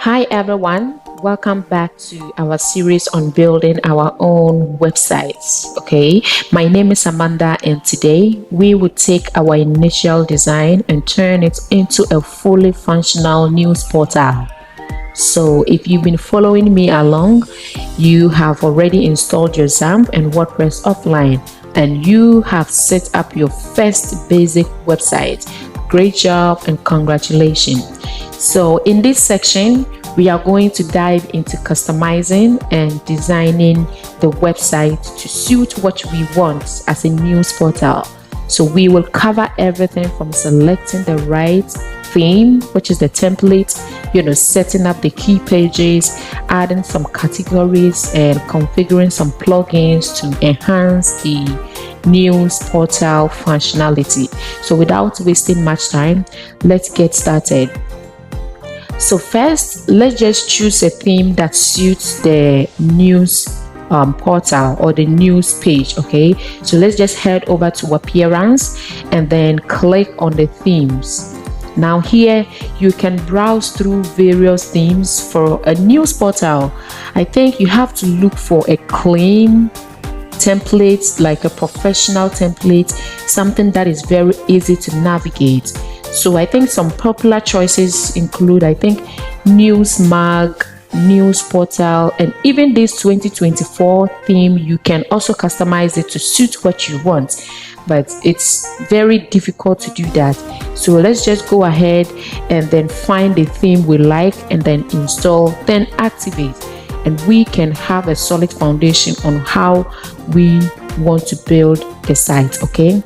Hi everyone, welcome back to our series on building our own websites. Okay, my name is Amanda, and today we will take our initial design and turn it into a fully functional news portal. So if you've been following me along, you have already installed your XAMPP and WordPress offline, and you have set up your first basic website. Great job and congratulations. So in this section, we are going to dive into customizing and designing the website to suit what we want as a news portal. So we will cover everything from selecting the right theme, which is the template, setting up the key pages, adding some categories, and configuring some plugins to enhance the news portal functionality. So without wasting much time, let's get started. So first, let's just choose a theme that suits the news portal or the news page. Okay, so let's just head over to appearance and then click on the themes. Now here you can browse through various themes for a news portal. I think you have to look for a clean template, like a professional template, something that is very easy to navigate. So I think some popular choices include, News Mag, News Portal, and even this 2024 theme. You can also customize it to suit what you want, but it's very difficult to do that. So let's just go ahead and then find the theme we like and then install, then activate, and we can have a solid foundation on how we want to build the site. Okay,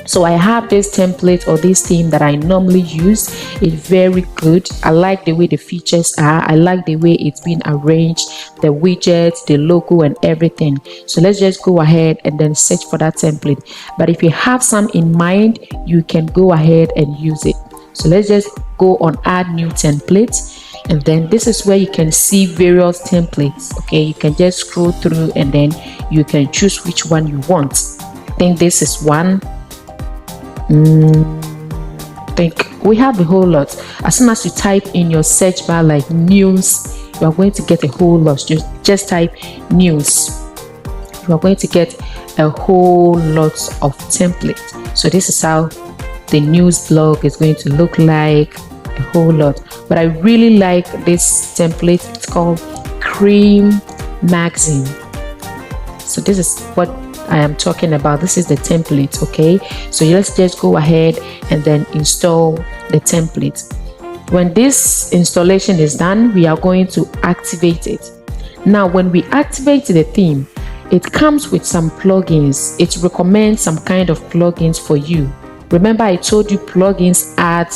so I have this template or this theme that I normally use. It's very good. I like the way the features are. I like the way it's been arranged, the widgets, the logo, and everything. So let's just go ahead and then search for that template. But if you have some in mind, you can go ahead and use it. So let's just go on add new templates. And then this is where you can see various templates. Okay, you can just scroll through and then you can choose which one you want. I think this is one. I think we have a whole lot. As soon as you type in your search bar like news, you are going to get a whole lot. Just type news, you are going to get a whole lot of templates. So this is how the news blog is going to look like, a whole lot. But I really like this template. It's called Cream Magazine. So this is what I am talking about. This is the template. Okay, so let's just go ahead and then install the template. When this installation is done, we are going to activate it. Now when we activate the theme, it comes with some plugins. It recommends some kind of plugins for you. Remember, I told you plugins add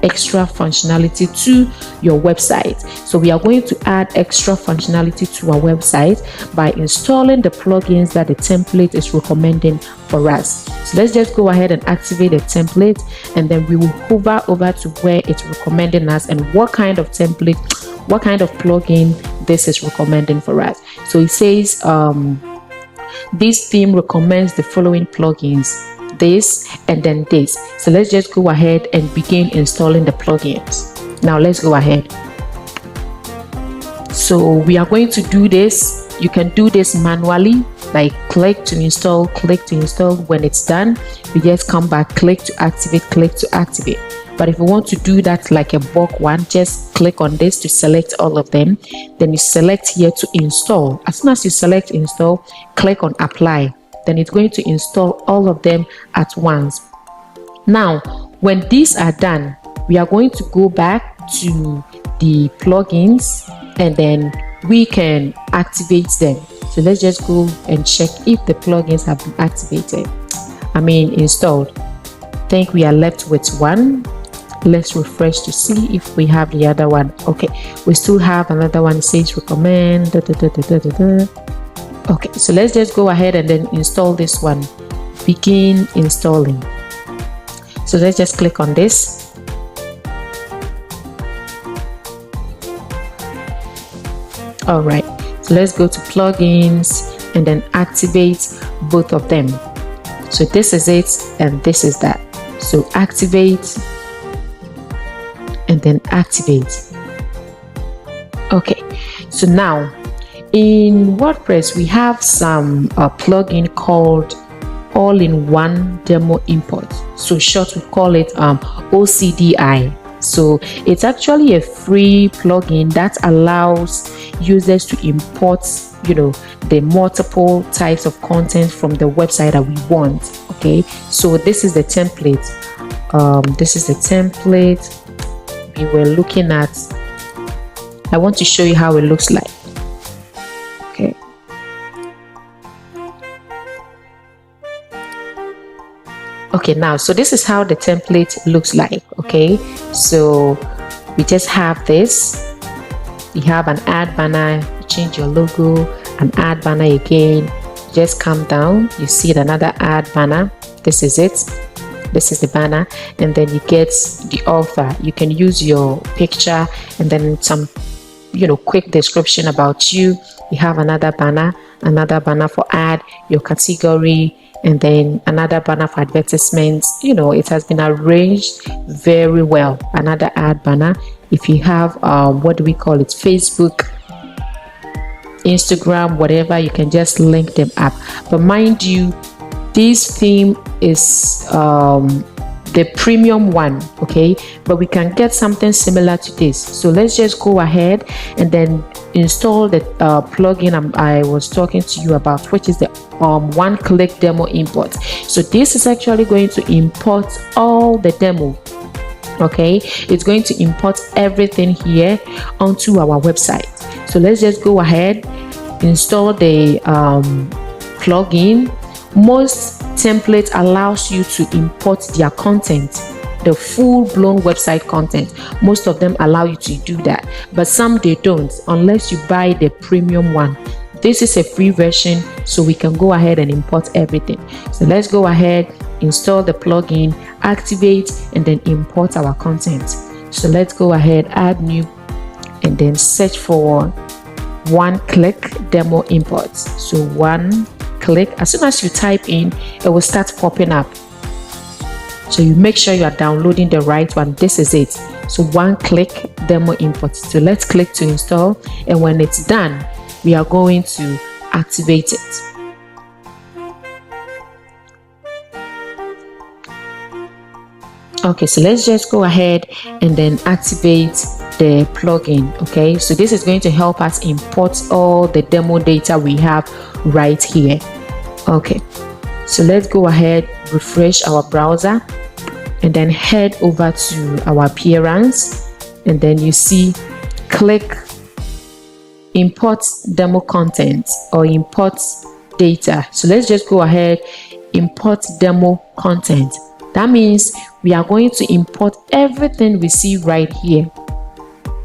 extra functionality to your website. So we are going to add extra functionality to our website by installing the plugins that the template is recommending for us. So let's just go ahead and activate the template, and then we will hover over to where it's recommending us and what kind of template, what kind of plugin this is recommending for us. So it says this theme recommends the following plugins, this and then this. So let's just go ahead and begin installing the plugins. Now let's go ahead. So we are going to do this. You can do this manually, like click to install, click to install. When it's done, we just come back, click to activate, click to activate. But if you want to do that like a bulk one, just click on this to select all of them. Then you select here to install. As soon as you select install, click on apply. Then it's going to install all of them at once. Now, when these are done, we are going to go back to the plugins and then we can activate them. So let's just go and check if the plugins have been activated. Installed. I think we are left with one. Let's refresh to see if we have the other one. Okay, we still have another one. It says recommend. Okay, so let's just go ahead and then install this one. Begin installing. So let's just click on this. All right, so let's go to plugins and then activate both of them. So this is it and this is that. So activate and then activate. Okay, so now in WordPress we have some plugin called all-in-one demo import. So short we call it OCDI. So it's actually a free plugin that allows users to import, the multiple types of content from the website that we want. Okay, so this is the template. This is the template we were looking at. I want to show you how it looks like. Okay. Okay, now, so this is how the template looks like. Okay, so we just have this. You have an add banner, you change your logo, an add banner again. Just come down, you see another add banner. This is it. This is the banner, and then you get the author. You can use your picture and then some, quick description about you. You have another banner for ad, your category, and then another banner for advertisements. It has been arranged very well. Another ad banner. If you have what do we call it, Facebook, Instagram, whatever, you can just link them up. But mind you, this theme is the premium one, okay, but we can get something similar to this. So let's just go ahead and then install the plugin I was talking to you about, which is the one-click demo import. So this is actually going to import all the demo. Okay, it's going to import everything here onto our website. So let's just go ahead, install the plugin. Most templates allows you to import their content, the full-blown website content. Most of them allow you to do that, but some they don't, unless you buy the premium one. This is a free version, so we can go ahead and import everything. So let's go ahead, install the plugin, activate, and then import our content. So let's go ahead, add new, and then search for one-click demo import. So one click, as soon as you type in, it will start popping up. So you make sure you are downloading the right one. This is it. So one-click demo import. So let's click to install, and when it's done, we are going to activate it. Okay, so let's just go ahead and then activate the plugin. Okay, so this is going to help us import all the demo data we have right here. Okay, so let's go ahead, refresh our browser, and then head over to our appearance, and then you see click import demo content or import data. So let's just go ahead, import demo content. That means we are going to import everything we see right here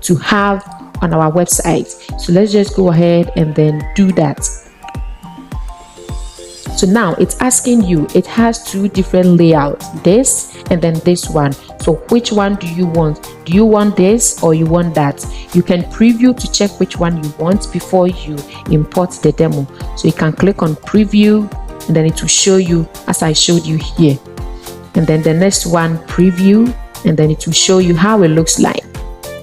to have on our website. So let's just go ahead and then do that. So now it's asking you, it has two different layouts, this and then this one. So which one do you want? Do you want this or you want that? You can preview to check which one you want before you import the demo. So you can click on preview, and then it will show you as I showed you here. And then the next one, preview, and then it will show you how it looks like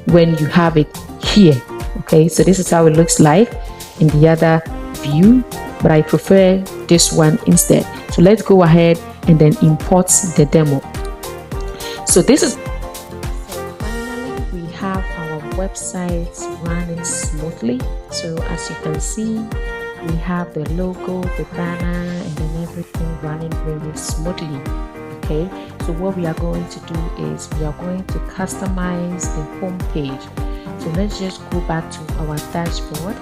when you have it here. Okay, so this is how it looks like in the other view, but I prefer this one instead. So let's go ahead and then import the demo. So this is, so finally we have our website running smoothly. So as you can see, we have the logo, the banner, and then everything running very smoothly. Okay, so what we are going to do is we are going to customize the home page. So let's just go back to our dashboard,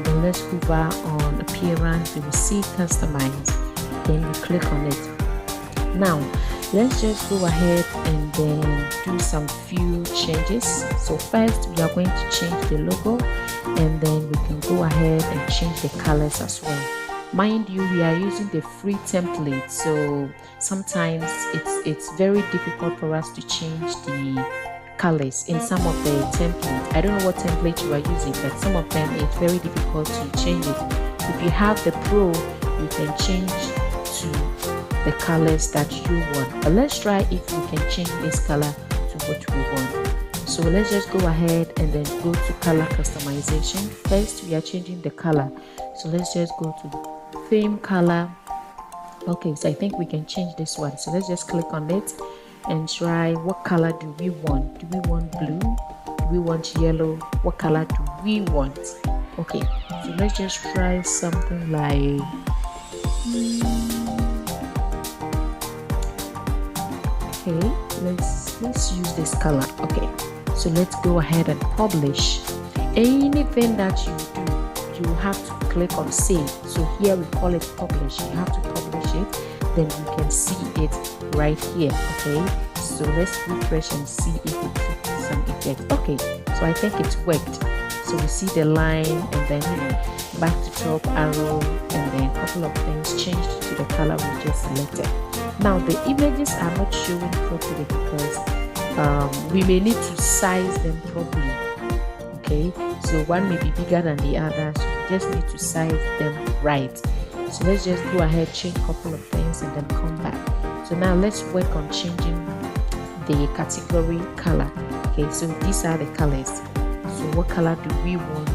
then let's hover on appearance. You will see customize, then you click on it. Now let's just go ahead and then do some few changes. So first we are going to change the logo, and then we can go ahead and change the colors as well. Mind you, we are using the free template, so sometimes it's very difficult for us to change the colors in some of the templates. I don't know what template you are using, but some of them it's very difficult to change it. If you have the Pro, you can change to the colors that you want. But let's try if we can change this color to what we want. So let's just go ahead and then go to color customization. First, we are changing the color. So let's just go to theme color. Okay, so I think we can change this one. So let's just click on it and try what color do we want. Do we want blue? Do we want yellow? What color do we want? Okay, so let's just try something like okay, let's use this color. Okay, so let's go ahead and publish. Anything that you do, you have to click on save. So here we call it publish. You have to publish it, then you can see it right here. Okay, so let's refresh and see if it took some effect. Okay, so I think it worked. So we see the line, and then back to top arrow, and then a couple of things changed to the color we just selected. Now the images are not showing properly because we may need to size them properly. Okay, so one may be bigger than the other, so we just need to size them right. So let's just go ahead, change a couple of things, and then come back. So now let's work on changing the category color. Okay, so these are the colors. So what color do we want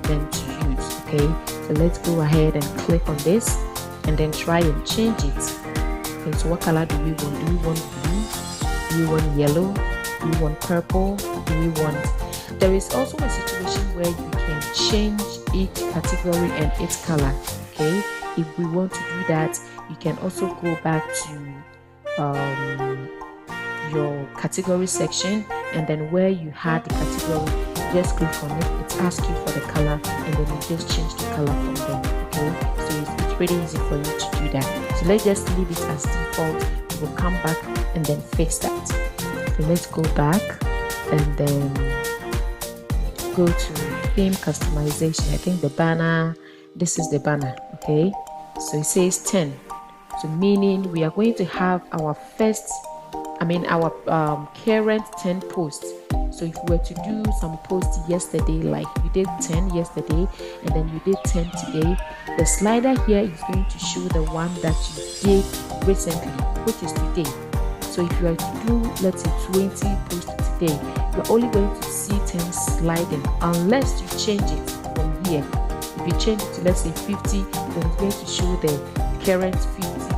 them to use? Okay, so let's go ahead and click on this and then try and change it. Okay, so what color do we want? Do we want blue? Do we want yellow? Do we want purple? Do we want... There is also a situation where you can change each category and its color. Okay, if we want to do that, you can also go back to your category section, and then where you had the category, just click on it. It asks you for the color, and then you just change the color from there. Okay, so it's pretty easy for you to do that. So let's just leave it as default. We'll come back and then fix that. So let's go back and then go to theme customization. I think the banner, this is the banner. Okay, so it says 10, so meaning we are going to have our first, our current 10 posts. So if we were to do some posts yesterday, like you did 10 yesterday and then you did 10 today, the slider here is going to show the one that you did recently, which is today. So if you are to do, let's say 20 posts today, you're only going to see 10 sliding unless you change it from here. If you change it to, let's say 50, then it's going to show the current 50 posts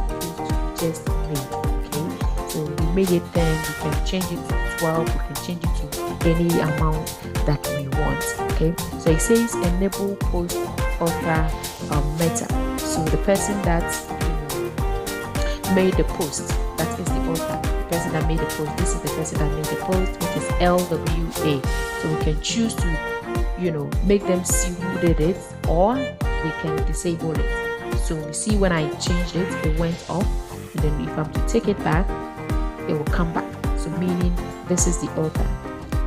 you just made. Okay, so we made it 10, we can change it to 12, we can change it to any amount that we want. Okay, so it says enable post author meta. So the person that made the post, that is the author. The person that made the post, this is the person that made the post, which is LWA. So we can choose to make them see who did it, or we can disable it. So we see when I changed it, it went off, and then if I'm to take it back, it will come back. So meaning this is the author.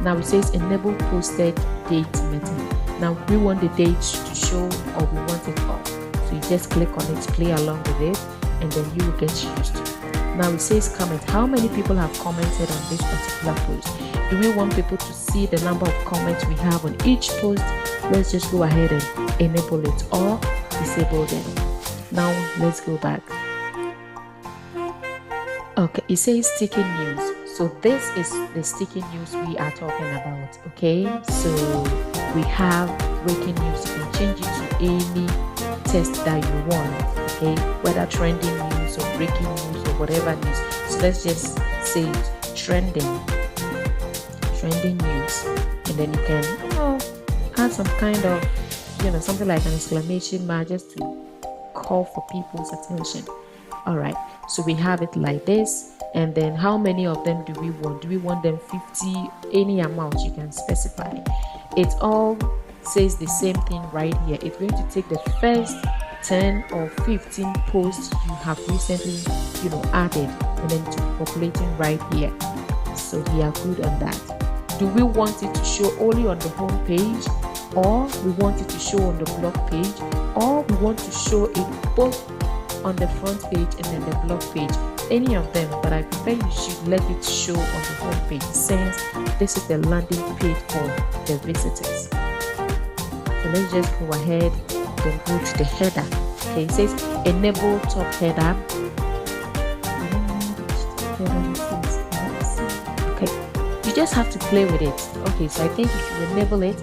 Now it says enable posted date meta. Now we want the date to show, or we want it off. So you just click on it, play along with it, and then you will get used to it. Now it says comment. How many people have commented on this particular post? Do we want people to see the number of comments we have on each post? Let's just go ahead and enable it or disable them. Now let's go back. Okay, it says sticky news. So this is the sticky news we are talking about. Okay, so we have breaking news. You can change it to any text that you want. Okay, whether trending news or breaking news or whatever news. So let's just say trending news, and then you can add some kind of something like an exclamation mark just to call for people's attention. All right, so we have it like this. And then how many of them do we want? Do we want them 50? Any amount you can specify. It all says the same thing right here. It's going to take the first 10 or 15 posts you have recently added, and then to populating right here. So we are good on that. Do we want it to show only on the home page, or we want it to show on the blog page, or we want to show it both on the front page and then the blog page? Any of them, but I prefer you should let it show on the home page, since this is the landing page for the visitors. So let's just go ahead and go to the header. Okay, it says enable top header. Okay, you just have to play with it. Okay, so I think you should enable it